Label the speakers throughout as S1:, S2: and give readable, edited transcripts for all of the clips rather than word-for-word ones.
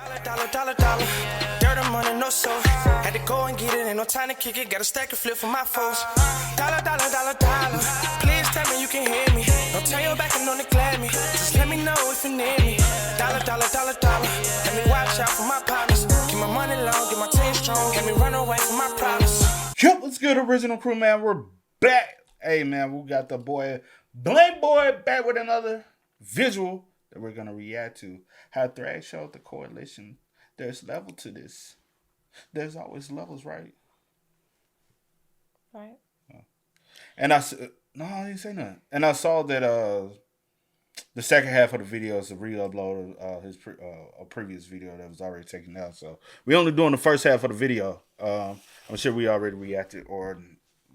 S1: Dollar. Dirt and money, no soul. Had to go and get it, ain't no time to kick it. Got a stack and flip for my foes. Dollar. Please tell me you can hear me. Don't turn your back and don't neglect me. Just let me know if you need me. Dollar. Let me watch out for my partners. Keep my money long, get my team strong. Let me run away from my problems.
S2: Yep, what's good, original crew, man? We're back. Hey, man, we got the boy, Blank Boy, back with another visual that we're going to react to. How Thrag showed the correlation. There's level to this. There's always levels, right?
S3: Right.
S2: And I didn't say nothing. And I saw that the second half of the video is a re-upload of his a previous video that was already taken out. So we're only doing the first half of the video. I'm sure we already reacted, or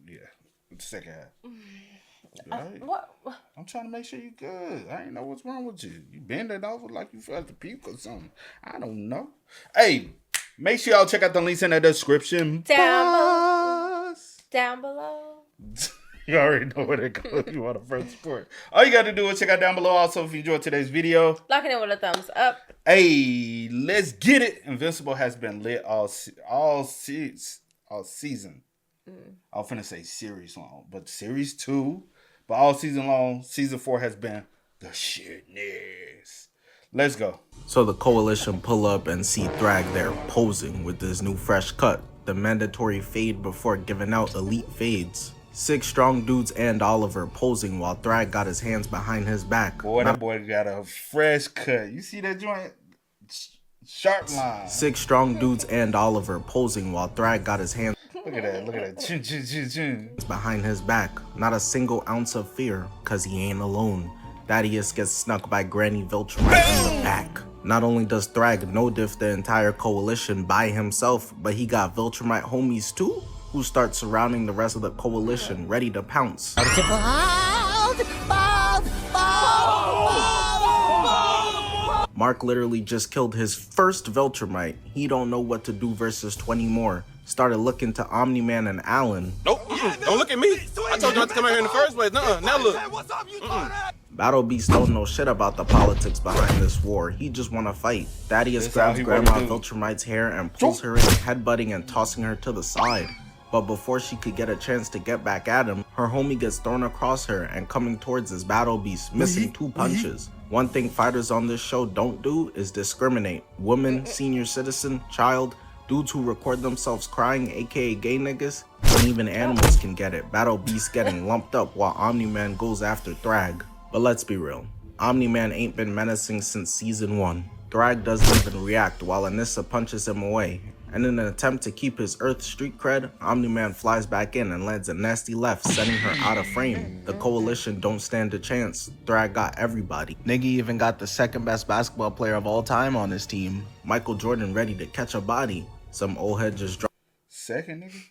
S2: yeah, the second half. Right?
S3: What?
S2: I'm trying to make sure you're good. I ain't know what's wrong with you. You bending over like you felt the puke or something. I don't know. Hey, make sure y'all check out the links in the description.
S3: Down below.
S2: You already know where to go if you want to first support. All you got to do is check out down below. Also, if you enjoyed today's video,
S3: Lock it in with a thumbs up.
S2: Hey, let's get it. Invincible has been lit all season. I'm finna say series long, but series 2. But all season long, season 4 has been the shitness. Let's go.
S4: So the coalition pull up and see Thrag there posing with this new fresh cut. The mandatory fade before giving out elite fades. 6 strong dudes and Oliver posing while Thrag got his hands behind his back.
S2: Boy, that boy got a fresh cut. You see that joint? Sharp line.
S4: 6 strong dudes and Oliver posing while Thrag got his hands
S2: Look at that. Chin.
S4: behind his back. Not a single ounce of fear, cause he ain't alone. Thaddeus gets snuck by Granny Viltrum right in the back. Not only does Thrag no-diff the entire coalition by himself, but he got Viltrumite homies too, who start surrounding the rest of the coalition, ready to pounce. Mark literally just killed his first Viltrumite. He don't know what to do versus 20 more. Started looking to Omni-Man and Alan.
S5: Nope, don't look at me. I told you not to come out here in the first place. Now look.
S4: Battle Beast don't know shit about the politics behind this war. He just wanna fight. Thaddeus grabs Grandma Viltrumite's hair and pulls her in, headbutting and tossing her to the side. But before she could get a chance to get back at him, her homie gets thrown across her and coming towards his Battle Beast, missing 2 punches. One thing fighters on this show don't do is discriminate. Woman, senior citizen, child, dudes who record themselves crying, aka gay niggas, and even animals can get it. Battle Beast getting lumped up while Omni-Man goes after Thrag. But let's be real, Omni-Man ain't been menacing since season 1. Thrag doesn't even react while Anissa punches him away. And in an attempt to keep his Earth street cred, Omni-Man flies back in and lands a nasty left, sending her out of frame. The coalition don't stand a chance. Thrag got everybody. Nigga even got the second best basketball player of all time on his team, Michael Jordan, ready to catch a body. Some old head just dropped.
S2: Second, nigga?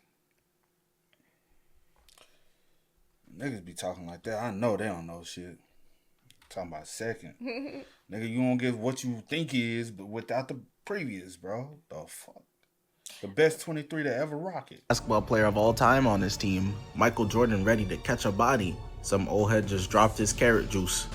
S2: Niggas be talking like that. I know they don't know shit. Talking about second. Nigga, you don't get what you think it is, but without the previous, bro. The fuck? The best 23 to ever rock it.
S4: Basketball player of all time on his team, Michael Jordan, ready to catch a body. Some old head just dropped his carrot juice.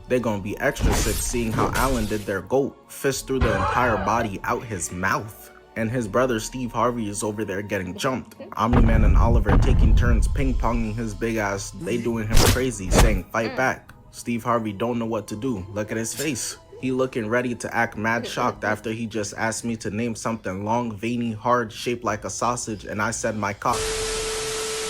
S4: They gonna be extra sick seeing how Alan did their GOAT, fist through the entire body out his mouth. And his brother Steve Harvey is over there getting jumped. Omni-Man and Oliver taking turns ping-ponging his big ass. They doing him crazy, saying fight back. Steve Harvey don't know what to do. Look at his face. He looking ready to act mad shocked after he just asked me to name something long, veiny, hard, shaped like a sausage, and I said my cock.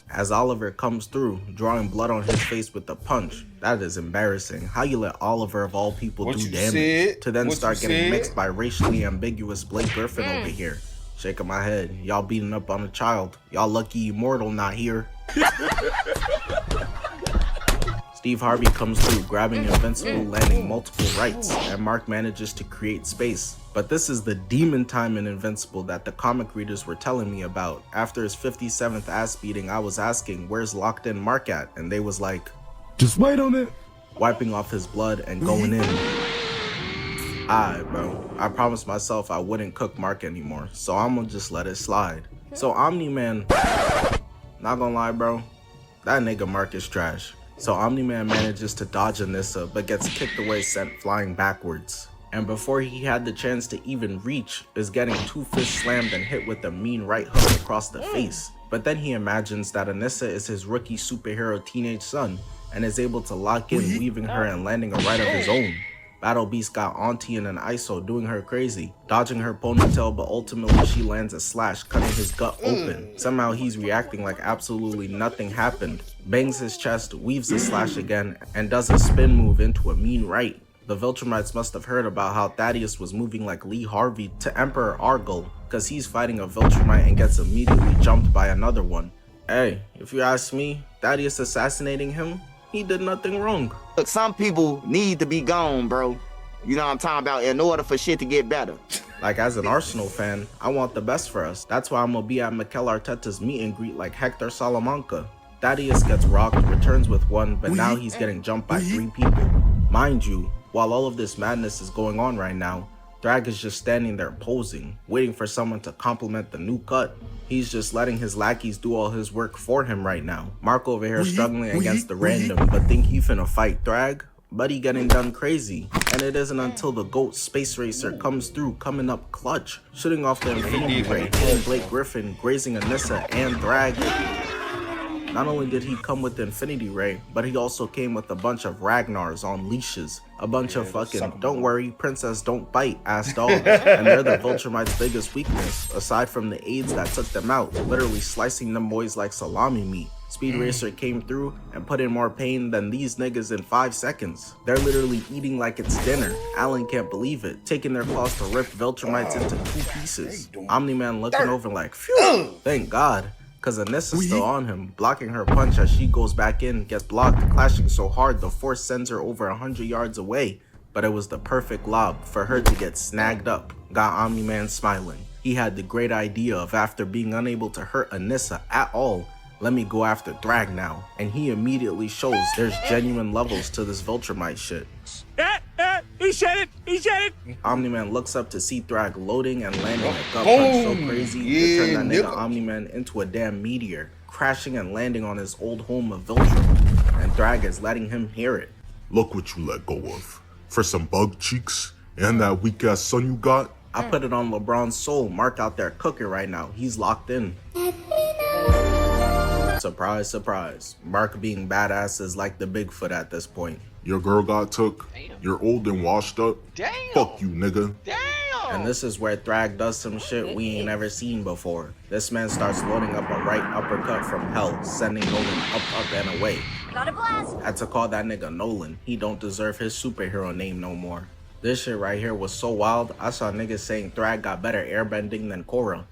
S4: As Oliver comes through, drawing blood on his face with a punch. That is embarrassing. How you let Oliver of all people do damage to then start getting mixed by racially ambiguous Blake Griffin over here. Shaking my head. Y'all beating up on a child. Y'all lucky Immortal not here. Steve Harvey comes through, grabbing Invincible, landing multiple rights, and Mark manages to create space. But this is the demon time in Invincible that the comic readers were telling me about. After his 57th ass beating, I was asking, where's locked in Mark at? And they was like,
S6: just wait on it.
S4: Wiping off his blood and going in. Alright, bro. I promised myself I wouldn't cook Mark anymore, so I'm gonna just let it slide. So Omni-Man, not gonna lie, bro, that nigga Mark is trash. So Omni-Man manages to dodge Anissa, but gets kicked away, sent flying backwards. And before he had the chance to even reach, is getting 2 fists slammed and hit with a mean right hook across the face. But then he imagines that Anissa is his rookie superhero teenage son, and is able to lock in, weaving her and landing a right of his own. Battle Beast got Auntie in an ISO doing her crazy, dodging her ponytail, but ultimately she lands a slash, cutting his gut open. Somehow he's reacting like absolutely nothing happened, bangs his chest, weaves a slash again, and does a spin move into a mean right. The Viltrumites must have heard about how Thaddeus was moving like Lee Harvey to Emperor Argyle, cause he's fighting a Viltrumite and gets immediately jumped by another one. Hey, if you ask me, Thaddeus assassinating him, he did nothing wrong.
S6: Look, some people need to be gone, bro. You know what I'm talking about, in order for shit to get better.
S4: Like, as an Arsenal fan, I want the best for us. That's why I'm gonna be at Mikel Arteta's meet and greet like Hector Salamanca. Thaddeus gets rocked, returns with 1, but now he's getting jumped by 3 people. Mind you, while all of this madness is going on right now, Thrag is just standing there posing, waiting for someone to compliment the new cut. He's just letting his lackeys do all his work for him right now. Mark over here struggling against the random, but think he finna fight Thrag? Buddy getting done crazy. And it isn't until the GOAT Space Racer comes through, coming up clutch, shooting off the Infinity Ray, hitting Blake Griffin, grazing Anissa and Thrag. Not only did he come with the Infinity Ray, but he also came with a bunch of Ragnars on leashes. A bunch of fucking, don't worry, princess don't bite ass dogs. And they're the Viltrumites' biggest weakness, aside from the AIDS that took them out, literally slicing them boys like salami meat. Speed Racer came through and put in more pain than these niggas in 5 seconds. They're literally eating like it's dinner. Alan can't believe it, taking their claws to rip Viltrumites into 2 pieces. Omni-Man looking over like, phew, thank God. Cause Anissa's still on him, blocking her punch as she goes back in, gets blocked, clashing so hard the force sends her over 100 yards away. But it was the perfect lob for her to get snagged up. Got Omni-Man smiling. He had the great idea of, after being unable to hurt Anissa at all, let me go after Thrag now. And he immediately shows there's genuine levels to this Viltrumite shit.
S5: He said it! He said it!
S4: Omni-Man looks up to see Thrag loading and landing a gut punch so crazy to turn that nigga Omni-Man into a damn meteor, crashing and landing on his old home of Viltrum. And Thrag is letting him hear it.
S7: Look what you let go of. For some bug cheeks and that weak ass son you got.
S4: I put it on LeBron's soul. Mark out there cooking right now. He's locked in. Surprise, surprise. Mark being badass is like the Bigfoot at this point.
S7: Your girl got took. You're old and washed up.
S8: Damn.
S7: Fuck you, nigga.
S8: Damn.
S4: And this is where Thrag does some shit we ain't never seen before. This man starts loading up a right uppercut from hell, sending Nolan up, and away.
S9: Got a blast.
S4: Had to call that nigga Nolan. He don't deserve his superhero name no more. This shit right here was so wild, I saw niggas saying Thrag got better airbending than Korra.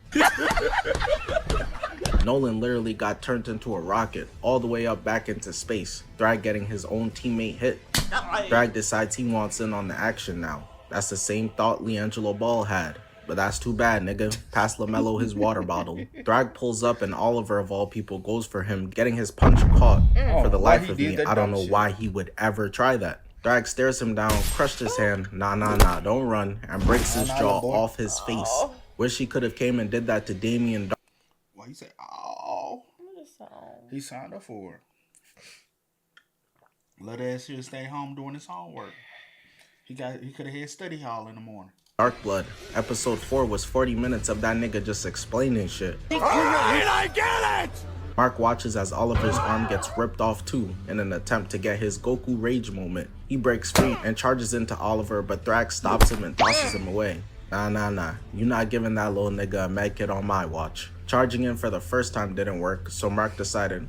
S4: Nolan literally got turned into a rocket, all the way up back into space. Thrag getting his own teammate hit. Thrag decides he wants in on the action now. That's the same thought LiAngelo Ball had. But that's too bad, nigga. Pass LaMelo his water bottle. Thrag pulls up and Oliver of all people goes for him, getting his punch caught. For the life of me, I don't know why he would ever try that. Thrag stares him down, crushed his hand, nah, don't run, and breaks his jaw off his face. Wish he could have came and did that to Damian.
S2: Why you say, oh? He signed up for it. Let ass here stay home doing his homework. He could have had study hall in the morning.
S4: Dark Blood. Episode 4 was 40 minutes of that nigga just explaining shit.
S5: Alright, I get it!
S4: Mark watches as Oliver's arm gets ripped off too, in an attempt to get his Goku rage moment. He breaks free and charges into Oliver, but Thrag stops him and tosses him away. Nah. You not giving that little nigga a med kit on my watch. Charging in for the first time didn't work, so Mark decided,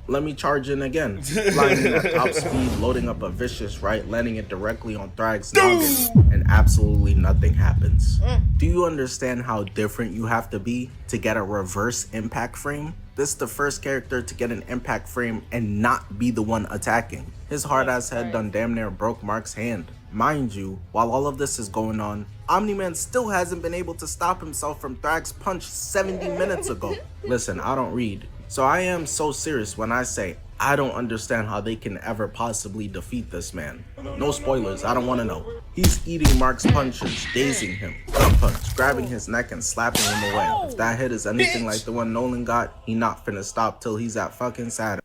S4: let me charge in again. Flying in at top speed, loading up a vicious right, landing it directly on Thrag's noggin, and absolutely nothing happens. Do you understand how different you have to be to get a reverse impact frame? This is the first character to get an impact frame and not be the one attacking. His hard-ass head done damn near broke Mark's hand. Mind you, while all of this is going on, Omni-Man still hasn't been able to stop himself from Thrag's punch 70 minutes ago. Listen, I don't read, so I am so serious when I say I don't understand how they can ever possibly defeat this man. No spoilers, I don't want to know. He's eating Mark's punches, dazing him, gut punch, grabbing his neck and slapping him away. If that hit is anything like the one Nolan got, he not finna stop till he's at fucking Saturn.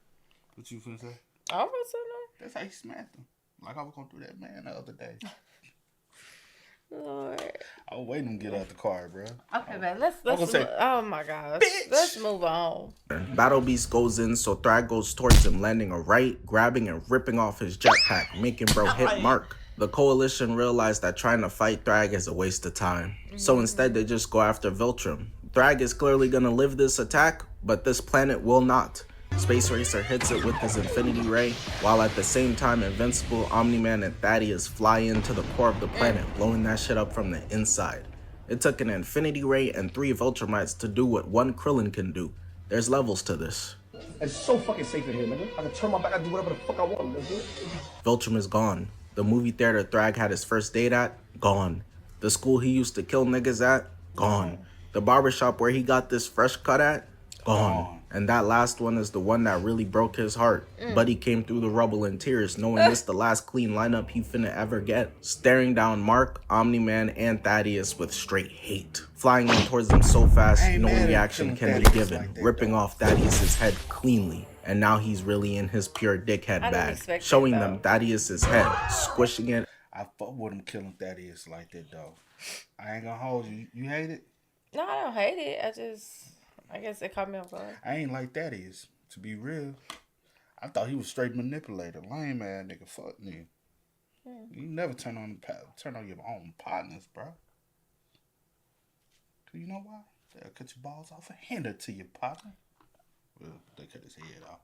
S2: What you finna say?
S3: I was saying
S2: That's how he smacked him. Like I was going through that man the other day.
S3: Lord.
S2: I was waiting to get out the car, bro.
S3: Okay, man. Let's
S2: gonna say,
S3: oh my gosh.
S2: bitch.
S3: Let's move on.
S4: Battle Beast goes in, so Thrag goes towards him, landing a right, grabbing and ripping off his jetpack, making bro hit Mark. The coalition realized that trying to fight Thrag is a waste of time. So instead they just go after Viltrum. Thrag is clearly gonna live this attack, but this planet will not. Space Racer hits it with his Infinity Ray, while at the same time Invincible, Omni-Man, and Thaddeus fly into the core of the planet, blowing that shit up from the inside. It took an Infinity Ray and 3 Viltrumites to do what 1 Krillin can do. There's levels to this.
S8: It's so fucking safe in here, nigga. I can turn my back, I can do whatever the fuck I want, nigga.
S4: Viltrum is gone. The movie theater Thrag had his first date at, gone. The school he used to kill niggas at, gone. The barbershop where he got this fresh cut at, gone. And that last one is the one that really broke his heart. Buddy came through the rubble in tears, knowing this the last clean lineup he finna ever get. Staring down Mark, Omni-Man, and Thaddeus with straight hate. Flying in towards them so fast, no reaction can be given, ripping off Thaddeus' head cleanly. And now he's really in his pure dickhead bag, showing them Thaddeus' head, squishing it.
S2: I fuck with him killing Thaddeus like that, though. I ain't gonna hold you. You hate it?
S3: No, I don't hate it. I guess it caught me off guard.
S2: I ain't like Thaddeus, to be real. I thought he was straight manipulator. Lame ass nigga, fuck me. You never turn on your own partners, bro. Do you know why? They'll cut your balls off and hand it to your partner. Well, they cut his head off.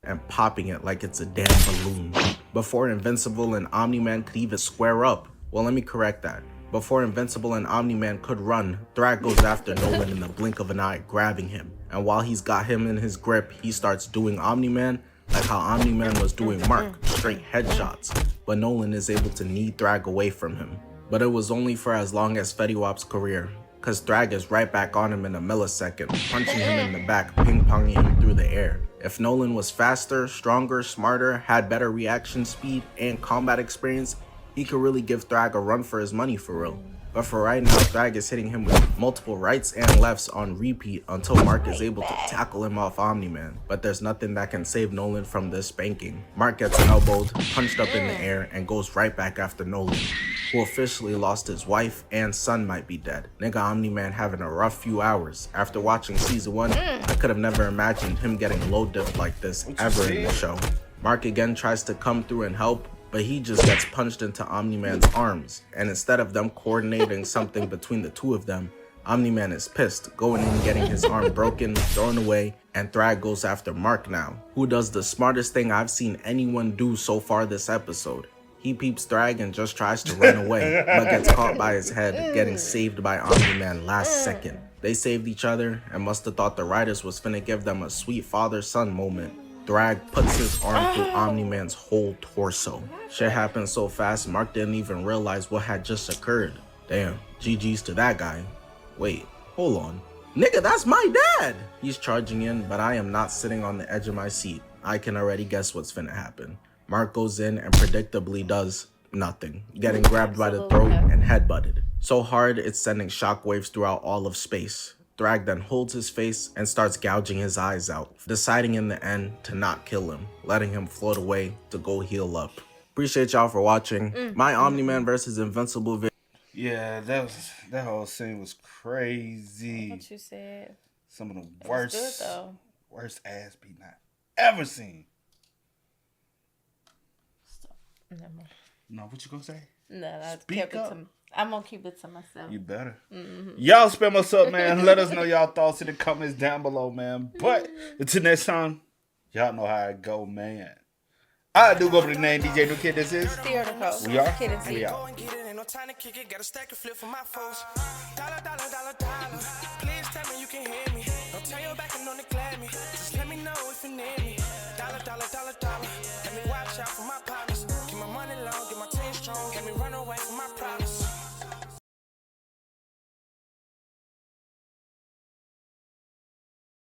S4: And popping it like it's a damn balloon. Before Invincible and Omni-Man could even square up. Well, let me correct that. Before Invincible and Omni-Man could run, Thrag goes after Nolan in the blink of an eye, grabbing him. And while he's got him in his grip, he starts doing Omni-Man like how Omni-Man was doing Mark, straight headshots. But Nolan is able to knee Thrag away from him. But it was only for as long as Fetty Wap's career, cause Thrag is right back on him in a millisecond, punching him in the back, ping-ponging him through the air. If Nolan was faster, stronger, smarter, had better reaction speed, and combat experience, he could really give Thrag a run for his money for real. But for right now, Thrag is hitting him with multiple rights and lefts on repeat until Mark is able to tackle him off Omni-Man. But there's nothing that can save Nolan from this spanking. Mark gets elbowed, punched up in the air, and goes right back after Nolan, who officially lost his wife and son might be dead. Nigga Omni-Man having a rough few hours. After watching season 1, I could have never imagined him getting low dipped like this ever in the show. Mark again tries to come through and help, but he just gets punched into Omni-Man's arms, and instead of them coordinating something between the two of them, Omni-Man is pissed, going in and getting his arm broken, thrown away, and Thrag goes after Mark now, who does the smartest thing I've seen anyone do so far this episode. He peeps Thrag and just tries to run away, but gets caught by his head, getting saved by Omni-Man last second. They saved each other and must have thought the writers was finna give them a sweet father-son moment. Thrag puts his arm through Omni-Man's whole torso. Shit happened so fast, Mark didn't even realize what had just occurred. Damn, GG's to that guy. Wait, hold on. Nigga, that's my dad! He's charging in, but I am not sitting on the edge of my seat. I can already guess what's finna happen. Mark goes in and predictably does nothing, getting grabbed by the throat and headbutted. So hard, it's sending shockwaves throughout all of space. Thrag then holds his face and starts gouging his eyes out, deciding in the end to not kill him, letting him float away to go heal up. Appreciate y'all for watching my Omni-Man versus Invincible video.
S2: Yeah, that whole scene was crazy.
S3: What you said.
S2: Some of the
S3: It
S2: worst
S3: was good, though.
S2: worst ass beating I ever seen.
S3: Never mind.
S2: No, what you gonna say?
S3: No,
S2: Speak up.
S3: I'm gonna keep it to myself.
S2: You better. Y'all spam us up, man. Let us know y'all thoughts in the comments down below, man. But until next time, y'all know how it go, man. I do go for the name DJ New Kid. This is
S3: Theater
S2: we are.
S3: Kid and
S2: We
S3: C.
S2: are.
S1: Go and get it, ain't no time to kick it. Got a stack of flip for my foes. Dollar, dollar, dollar, dollar.